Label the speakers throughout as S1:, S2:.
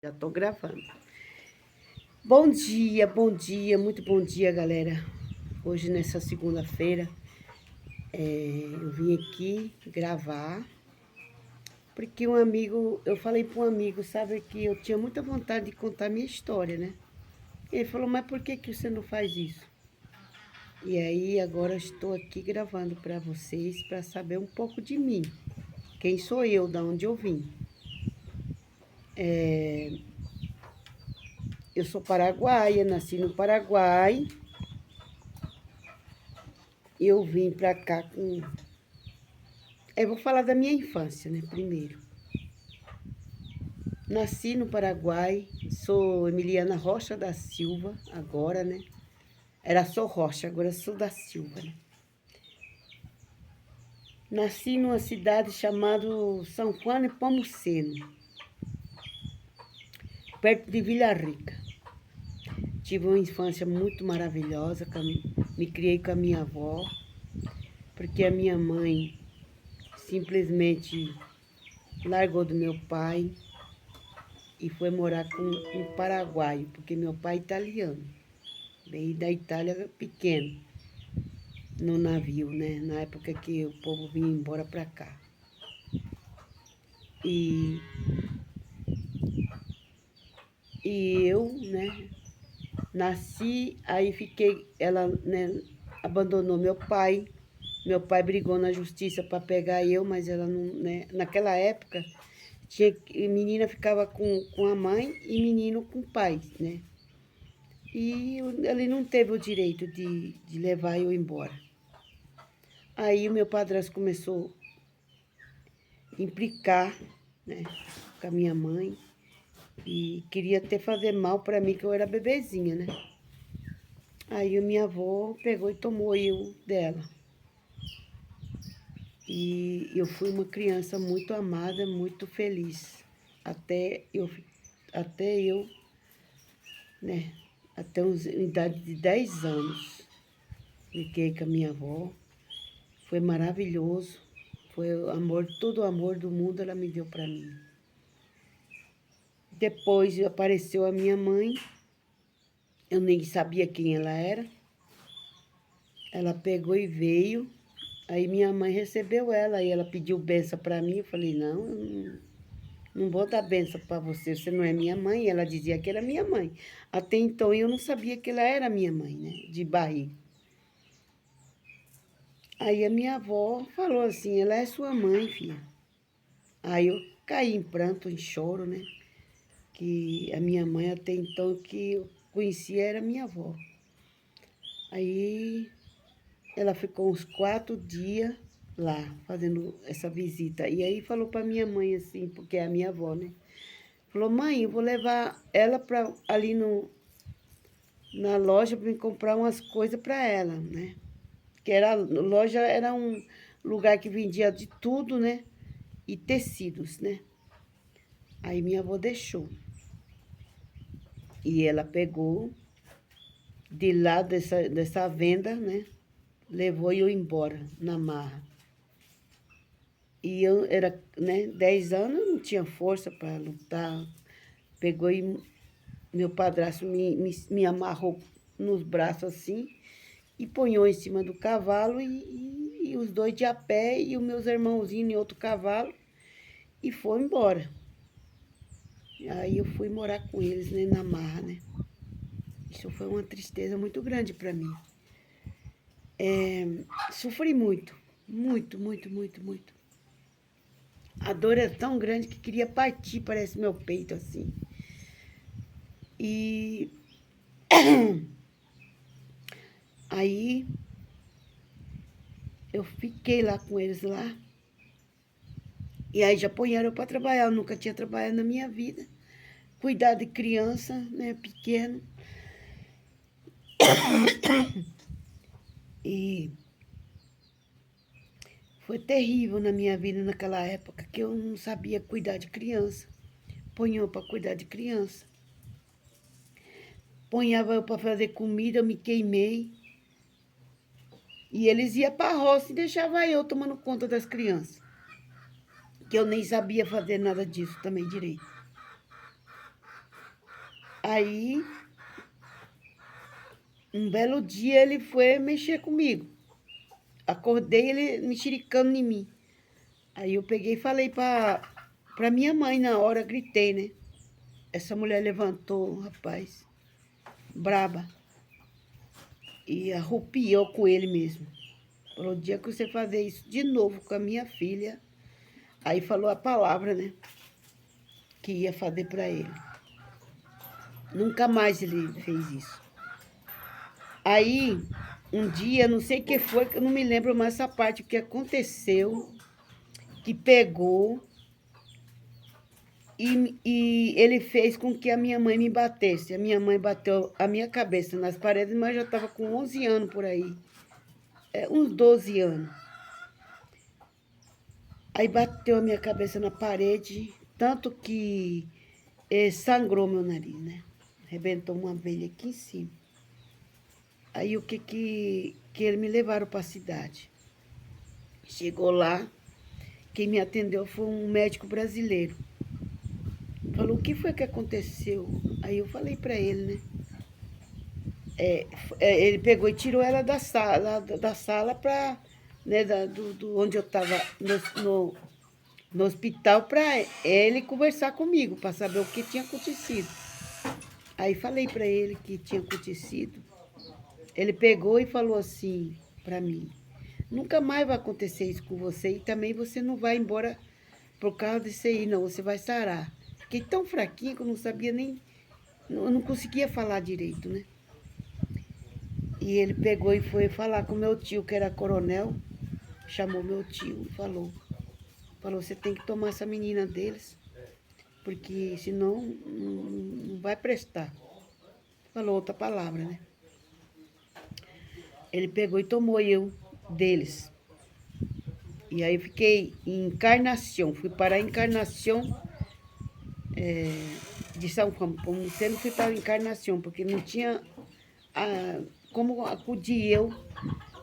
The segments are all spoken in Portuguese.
S1: Já tô gravando. Bom dia, muito bom dia, galera. Hoje, nessa segunda-feira, eu vim aqui gravar, porque eu falei para um amigo, sabe, que eu tinha muita vontade de contar minha história, né? Ele falou, mas por que que você não faz isso? E aí, agora eu estou aqui gravando para vocês, para saber um pouco de mim. Quem sou eu, da onde eu vim. Eu sou paraguaia, nasci no Paraguai. Eu vim para cá com... Eu vou falar da minha infância, né, primeiro. Nasci no Paraguai, sou Emiliana Rocha da Silva, agora, né? Era só Rocha, agora sou da Silva, né? Nasci numa cidade chamada São Juan de Pomuceno, perto de Vila Rica. Tive uma infância muito maravilhosa, me criei com a minha avó, porque a minha mãe simplesmente largou do meu pai e foi morar com um paraguaio, porque meu pai é italiano. Veio da Itália pequeno, no navio, né? Na época que o povo vinha embora pra cá. E, e eu, né, nasci, aí fiquei, ela, né, abandonou meu pai. Meu pai brigou na justiça para pegar eu, mas ela não, né? Naquela época, menina ficava com a mãe e menino com o pai, né? E ele não teve o direito de levar eu embora. Aí o meu padrasto começou a implicar, né, com a minha mãe e queria até fazer mal para mim, que eu era bebezinha, né? Aí a minha avó pegou e tomou eu dela. E eu fui uma criança muito amada, muito feliz. Até eu, até eu, né, até a idade de 10 anos. Fiquei com a minha avó. Foi maravilhoso. Foi o amor, todo o amor do mundo ela me deu para mim. Depois apareceu a minha mãe. Eu nem sabia quem ela era. Ela pegou e veio. Aí minha mãe recebeu ela e ela pediu benção para mim. Eu falei, não, eu não vou dar benção para você, você não é minha mãe. Ela dizia que era minha mãe. Até então eu não sabia que ela era minha mãe, né, de barriga. Aí a minha avó falou assim, ela é sua mãe, filha. Aí eu caí em pranto, em choro, né, que a minha mãe até então que eu conhecia era minha avó. Aí ela ficou uns 4 dias lá, fazendo essa visita. E aí falou para minha mãe assim, porque é a minha avó, né? Falou, mãe, eu vou levar ela para ali na loja para me comprar umas coisas para ela, né? Que era, a loja era um lugar que vendia de tudo, né? E tecidos, né? Aí minha avó deixou. E ela pegou de lá dessa venda, né? Levou eu embora na marra. E eu era, né, 10 anos, não tinha força para lutar. Pegou e meu padrasto me amarrou nos braços assim e ponhou em cima do cavalo e os dois de a pé e os meus irmãozinhos em outro cavalo e foi embora. Aí eu fui morar com eles, né, na marra, né? Isso foi uma tristeza muito grande para mim. Sofri muito, muito, muito, muito, muito. A dor é tão grande que queria partir, parece meu peito assim. E aí eu fiquei lá com eles lá. E aí já punharam eu para trabalhar, eu nunca tinha trabalhado na minha vida. Cuidar de criança, né, pequeno. E foi terrível na minha vida naquela época, que eu não sabia cuidar de criança. Punhou para cuidar de criança. Punhava eu para fazer comida, eu me queimei. E eles iam para a roça e deixavam eu tomando conta das crianças. Que eu nem sabia fazer nada disso também direito. Aí, um belo dia, ele foi mexer comigo. Acordei ele mexericando em mim. Aí eu peguei e falei pra minha mãe na hora, gritei, né? Essa mulher levantou, rapaz, braba, e arrupiou com ele mesmo. Falou, o dia que você fazer isso de novo com a minha filha, aí falou a palavra, né? Que ia fazer pra ele. Nunca mais ele fez isso. Aí, um dia, não sei o que foi, que eu não me lembro mais essa parte, o que aconteceu, que pegou e ele fez com que a minha mãe me batesse. A minha mãe bateu a minha cabeça nas paredes, mas eu já estava com 11 anos por aí, uns 12 anos. Aí bateu a minha cabeça na parede, tanto que sangrou meu nariz, né? Arrebentou uma veia aqui em cima. Aí o que eles me levaram para a cidade. Chegou lá, quem me atendeu foi um médico brasileiro. Falou, o que foi que aconteceu? Aí eu falei para ele, né? Ele pegou e tirou ela da sala para, né, do onde eu estava no hospital, para ele conversar comigo, para saber o que tinha acontecido. Aí falei para ele que tinha acontecido. Ele pegou e falou assim para mim, nunca mais vai acontecer isso com você e também você não vai embora por causa disso aí, não, você vai sarar. Fiquei tão fraquinha que eu não sabia nem, eu não conseguia falar direito, né? E ele pegou e foi falar com meu tio, que era coronel, chamou meu tio e falou, você tem que tomar essa menina deles, porque senão não vai prestar. Falou outra palavra, né? Ele pegou e tomou eu deles. E aí eu fiquei em Encarnação, fui para a Encarnação de São Paulo. Não fui para a Encarnação, porque não tinha como acudir eu,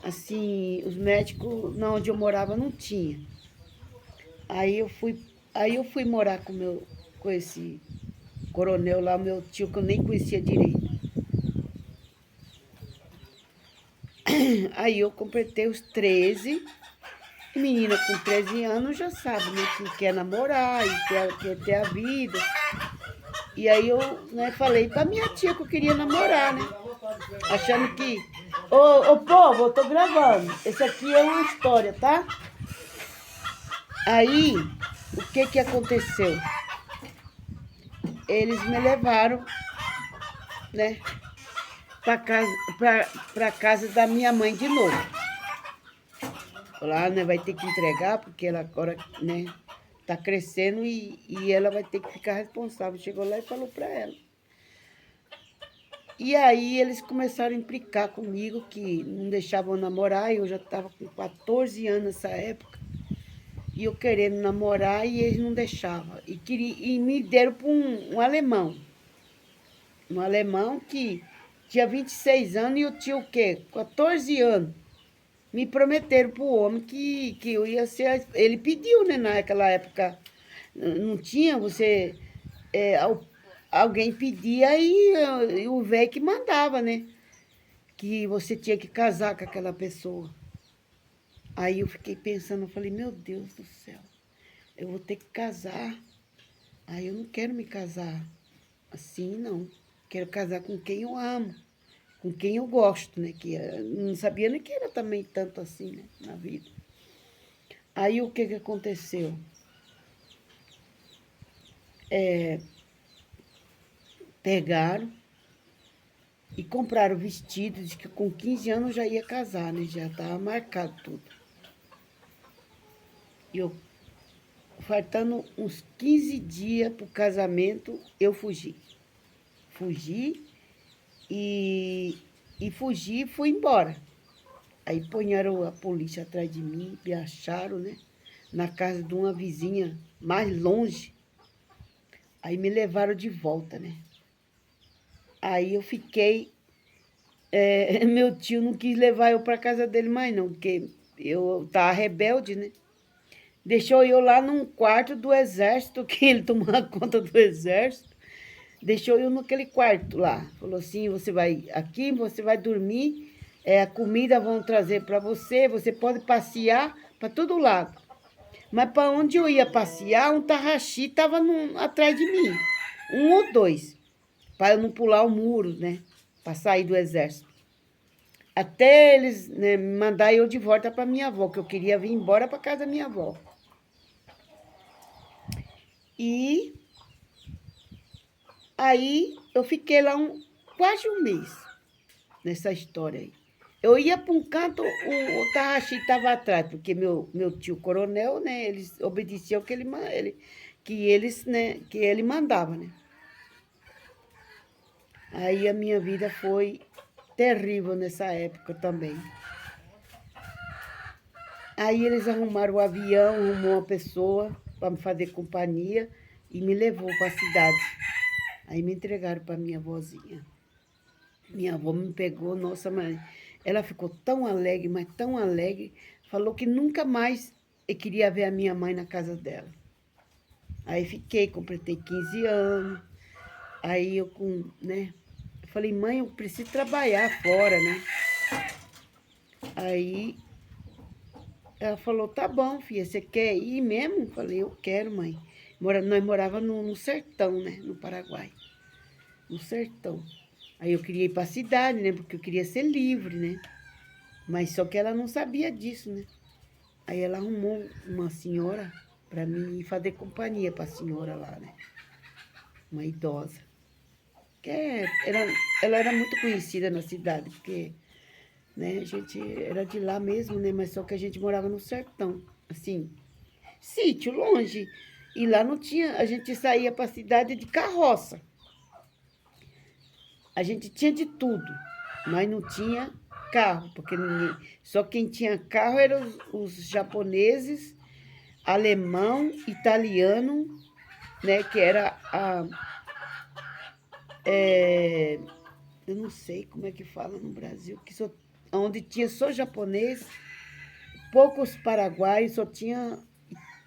S1: assim, os médicos na onde eu morava não tinha. Aí eu fui morar com esse coronel lá, meu tio, que eu nem conhecia direito. Aí eu completei os 13. Menina com 13 anos já sabe, né, que quer namorar e quer ter a vida. E aí eu, né, falei pra minha tia que eu queria namorar, né? Achando que... Ô, povo, eu tô gravando. Esse aqui é uma história, tá? Aí, o que aconteceu? Eles me levaram, né, pra casa da minha mãe de novo. Lá, né, vai ter que entregar, porque ela agora, né, tá crescendo e ela vai ter que ficar responsável. Chegou lá e falou pra ela. E aí eles começaram a implicar comigo, que não deixavam eu namorar, eu já estava com 14 anos nessa época, e eu querendo namorar e eles não deixavam. E me deram para um alemão. Um alemão que tinha 26 anos e eu tinha o quê? 14 anos. Me prometeram pro homem que eu ia ser... Ele pediu, né, naquela época. Não tinha, você... alguém pedia e o velho que mandava, né? Que você tinha que casar com aquela pessoa. Aí eu fiquei pensando, eu falei, meu Deus do céu, eu vou ter que casar. Aí eu não quero me casar assim, não. Quero casar com quem eu amo, com quem eu gosto, né? Que não sabia nem que era também tanto assim, né, na vida. Aí o que aconteceu? Pegaram e compraram vestido, de que com 15 anos eu já ia casar, né? Já estava marcado tudo. E eu, faltando uns 15 dias pro casamento, eu fugi. Fugi e fugi e fui embora. Aí ponharam a polícia atrás de mim, me acharam, né? Na casa de uma vizinha mais longe. Aí me levaram de volta, né? Aí eu fiquei... meu tio não quis levar eu para casa dele mais não, porque eu tava rebelde, né? Deixou eu lá num quarto do exército, que ele tomava conta do exército. deixou eu naquele quarto lá. Falou assim, você vai aqui, você vai dormir, a comida vão trazer para você, você pode passear para todo lado. Mas para onde eu ia passear, um tarraxi estava atrás de mim. Um ou dois, para eu não pular o muro, né? Para sair do exército. Até eles, né, me mandar eu de volta para minha avó, que eu queria vir embora para casa da minha avó. E aí eu fiquei lá quase um mês nessa história aí. Eu ia para um canto, o tarraxi estava atrás, porque meu tio coronel, né, eles obedeciam que ele mandava, né? Aí a minha vida foi terrível nessa época também. Aí eles arrumaram o avião, arrumou uma pessoa para me fazer companhia e me levou para a cidade. Aí me entregaram para minha avózinha. Minha avó me pegou, nossa, mãe. Ela ficou tão alegre, mas tão alegre, falou que nunca mais eu queria ver a minha mãe na casa dela. Aí fiquei, completei 15 anos. Aí eu né? Eu falei, mãe, eu preciso trabalhar fora, né? Aí ela falou, tá bom, filha, você quer ir mesmo? Eu falei, eu quero, mãe. Nós morávamos no sertão, né? No Paraguai. No sertão. Aí eu queria ir para a cidade, né? Porque eu queria ser livre, né? Mas só que ela não sabia disso, né? Aí ela arrumou uma senhora para mim fazer companhia para a senhora lá, né? Uma idosa. Ela era muito conhecida na cidade, porque, né, a gente era de lá mesmo, né? Mas só que a gente morava no sertão, assim, sítio, longe. E lá não tinha, a gente saía para a cidade de carroça. A gente tinha de tudo, mas não tinha carro, porque só quem tinha carro eram os japoneses, alemão, italiano, né, que era eu não sei como é que fala no Brasil, onde tinha só japonês, poucos paraguaios, só tinha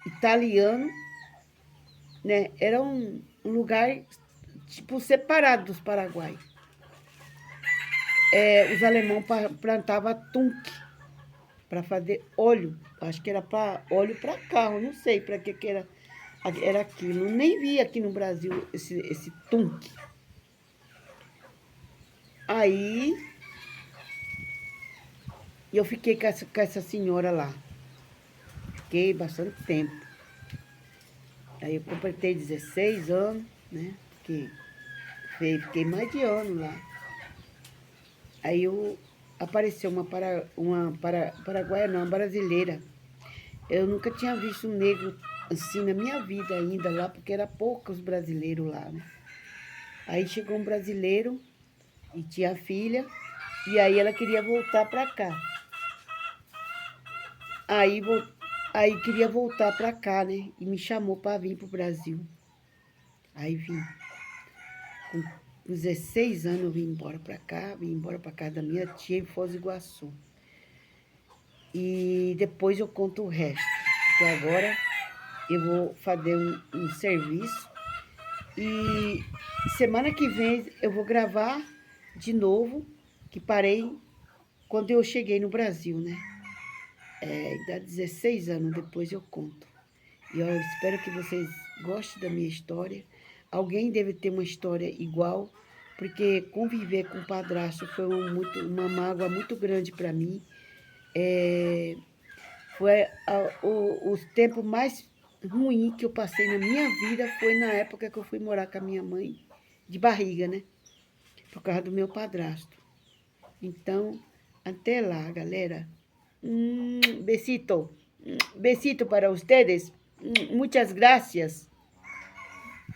S1: italiano, né? Era um lugar tipo separado dos paraguaios. Os alemães plantavam tunque para fazer óleo. Acho que era para óleo para carro, não sei para que era aquilo. Nem vi aqui no Brasil esse tunque. Aí eu fiquei com essa senhora lá. Fiquei bastante tempo. Aí eu completei 16 anos, né? Fiquei mais de ano lá. Aí apareceu paraguaia, não, uma brasileira. Eu nunca tinha visto um negro assim na minha vida ainda lá, porque era poucos brasileiros lá, né? Aí chegou um brasileiro e tinha filha, e aí ela queria voltar para cá. Aí queria voltar para cá, né? E me chamou para vir pro Brasil. Aí vim. Com 16 anos eu vim embora para cá, vim embora para casa da minha tia em Foz do Iguaçu. E depois eu conto o resto, porque agora eu vou fazer um serviço e semana que vem eu vou gravar de novo, que parei quando eu cheguei no Brasil, né? Dá 16 anos depois eu conto. E eu espero que vocês gostem da minha história. Alguém deve ter uma história igual, porque conviver com o padrasto foi uma mágoa muito grande para mim. Foi os tempos mais ruins que eu passei na minha vida foi na época que eu fui morar com a minha mãe de barriga, né? Por causa do meu padrasto. Então, até lá, galera. Besito. Besito para ustedes. Muchas gracias.